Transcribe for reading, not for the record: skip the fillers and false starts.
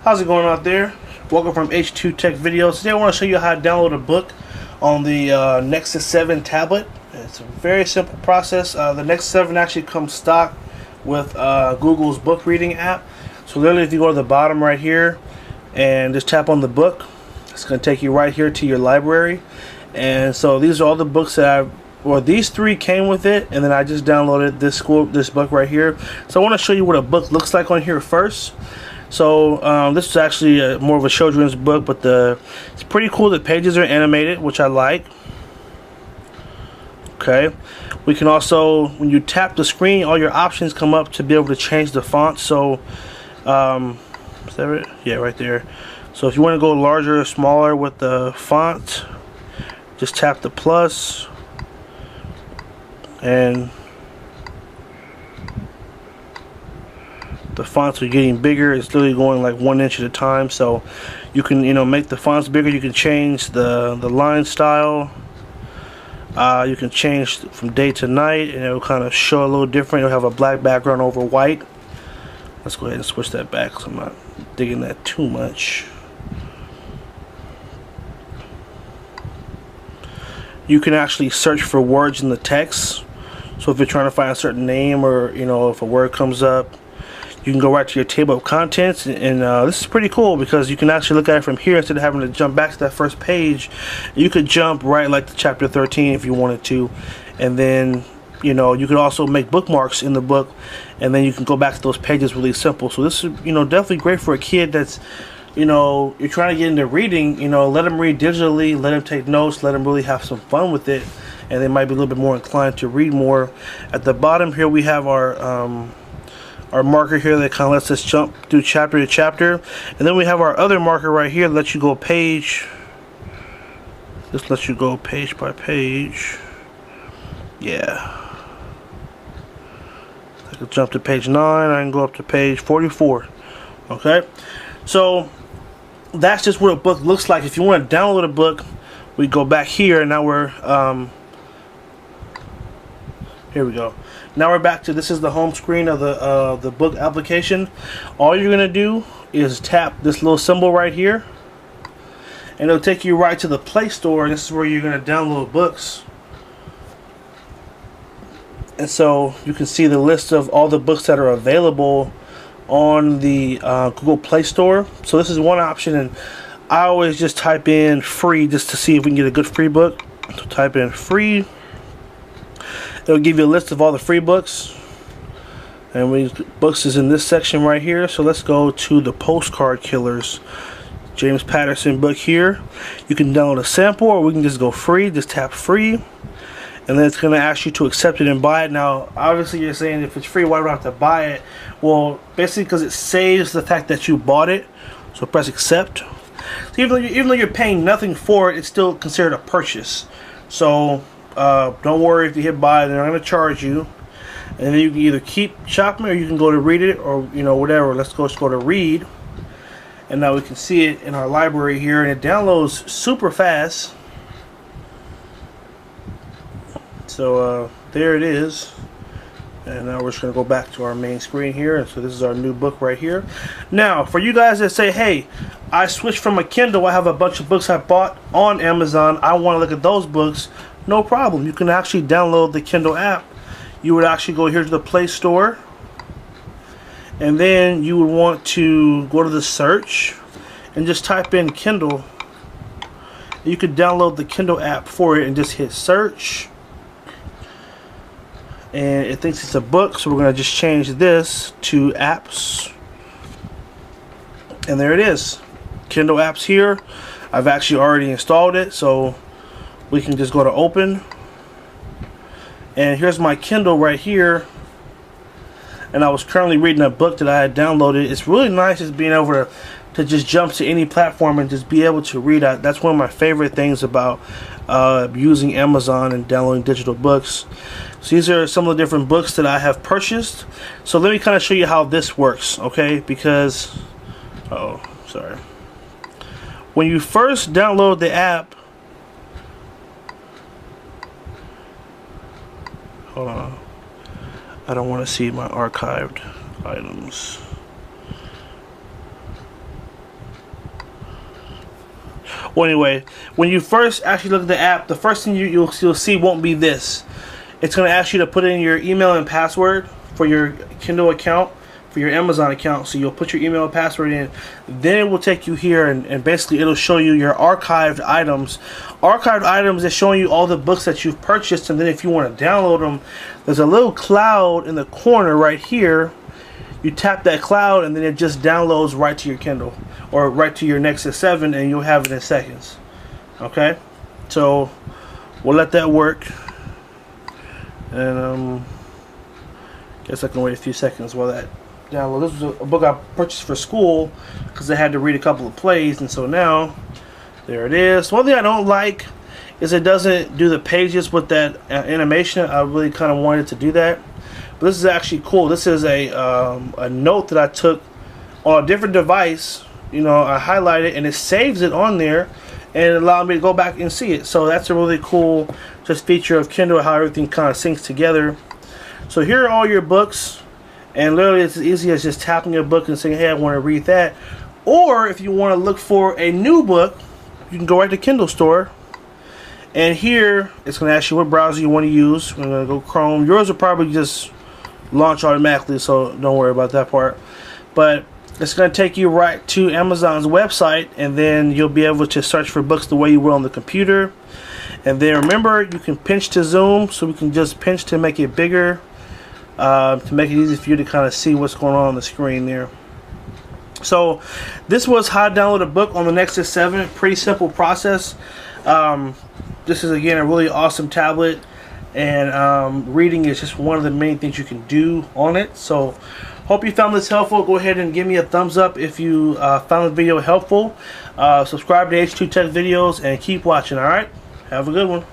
How's it going out there? Welcome from H2 Tech Videos. Today I want to show you how to download a book on the Nexus 7 tablet. It's a very simple process. The Nexus 7 actually comes stock with Google's book reading app. So literally if you go to the bottom right here and just tap on the book, it's going to take you right here to your library. And so these are all the books that these three came with it, and then I just downloaded this book right here. So I want to show you what a book looks like on here first. So this is actually more of a children's book, but it's pretty cool. The pages are animated, which I like. Okay, we can also, when you tap the screen, all your options come up to be able to change the font. So is that it? Yeah, right there. So if you want to go larger or smaller with the font, just tap the plus, and the fonts are getting bigger. It's literally going like 1 inch at a time. So you can, make the fonts bigger. You can change the line style. You can change from day to night, and it'll kind of show a little different. It'll have a black background over white. Let's go ahead and switch that back, so I'm not digging that too much. You can actually search for words in the text. So if you're trying to find a certain name, or if a word comes up, you can go right to your table of contents, and this is pretty cool because you can actually look at it from here instead of having to jump back to that first page. You could jump right like to chapter 13 if you wanted to, and then you could also make bookmarks in the book, and then you can go back to those pages really simple. So this is definitely great for a kid that's you're trying to get into reading. Let them read digitally, let them take notes, let them really have some fun with it, and they might be a little bit more inclined to read more. At the bottom here we have our marker here that kind of lets us jump through chapter to chapter, and then we have our other marker right here that lets you go page. This lets you go page by page. Yeah. I can jump to page 9. I can go up to page 44. Okay. So that's just what a book looks like. If you want to download a book, we go back here, and now we're here we go. Now we're back to, this is the home screen of the book application. All you're gonna do is tap this little symbol right here, and it'll take you right to the Play Store, and this is where you're gonna download books. And so you can see the list of all the books that are available on the Google Play Store. So this is one option, and I always just type in free just to see if we can get a good free book. So type in free. It'll give you a list of all the free books, and books is in this section right here. So let's go to the Postcard Killers James Patterson book here. You can download a sample, or we can just go free. Just tap free, and then it's going to ask you to accept it and buy it. Now obviously you're saying, if it's free, why do I have to buy it? Well, basically because it saves the fact that you bought it. So press accept. So even though you're paying nothing for it, it's still considered a purchase. So don't worry if you hit buy, they're not going to charge you. And then you can either keep shopping, or you can go to read it, or whatever. Let's go to read, and now we can see it in our library here, and it downloads super fast. So there it is. And now we're just going to go back to our main screen here, and so this is our new book right here. Now for you guys that say, hey, I switched from a Kindle, I have a bunch of books I bought on Amazon, I want to look at those books. No problem. You can actually download the Kindle app. You would actually go here to the Play Store, and then you would want to go to the search and just type in Kindle. You could download the Kindle app for it and just hit search, and it thinks it's a book, so we're going to just change this to apps, and there it is. Kindle apps here. I've actually already installed it, so we can just go to open, and here's my Kindle right here, and I was currently reading a book that I had downloaded. It's really nice just being able to just jump to any platform and just be able to read. That's one of my favorite things about using Amazon and downloading digital books. So these are some of the different books that I have purchased. So let me kind of show you how this works, okay? Because when you first download the app, hold on, I don't want to see my archived items. Well, anyway, when you first actually look at the app, the first thing you'll see won't be this. It's going to ask you to put in your email and password for your Kindle account, for your Amazon account. So you'll put your email and password in. Then it will take you here, and basically it'll show you your archived items. Archived items is showing you all the books that you've purchased, and then if you want to download them, there's a little cloud in the corner right here. You tap that cloud, and then it just downloads right to your Kindle or right to your Nexus 7, and you'll have it in seconds. Okay, so we'll let that work, and guess I can wait a few seconds while that downloads. This was a book I purchased for school because I had to read a couple of plays, and so now there it is. One thing I don't like is it doesn't do the pages with that animation. I really kind of wanted to do that. But this is actually cool. This is a note that I took on a different device. You know, I highlight it and it saves it on there, and it allowed me to go back and see it. So that's a really cool just feature of Kindle, how everything kind of syncs together. So here are all your books, and literally it's as easy as just tapping your book and saying, hey, I want to read that. Or if you want to look for a new book, you can go right to Kindle Store. And here it's going to ask you what browser you want to use. We're going to go Chrome. Yours will probably just launch automatically, so don't worry about that part. But it's going to take you right to Amazon's website, and then you'll be able to search for books the way you will on the computer. And then remember, you can pinch to zoom, so we can just pinch to make it bigger, to make it easy for you to kind of see what's going on the screen there. So this was how to download a book on the Nexus 7. Pretty simple process. This is again a really awesome tablet, and reading is just one of the main things you can do on it. So hope you found this helpful. Go ahead and give me a thumbs up if you found the video helpful. Subscribe to H2 Tech videos and keep watching. Alright, have a good one.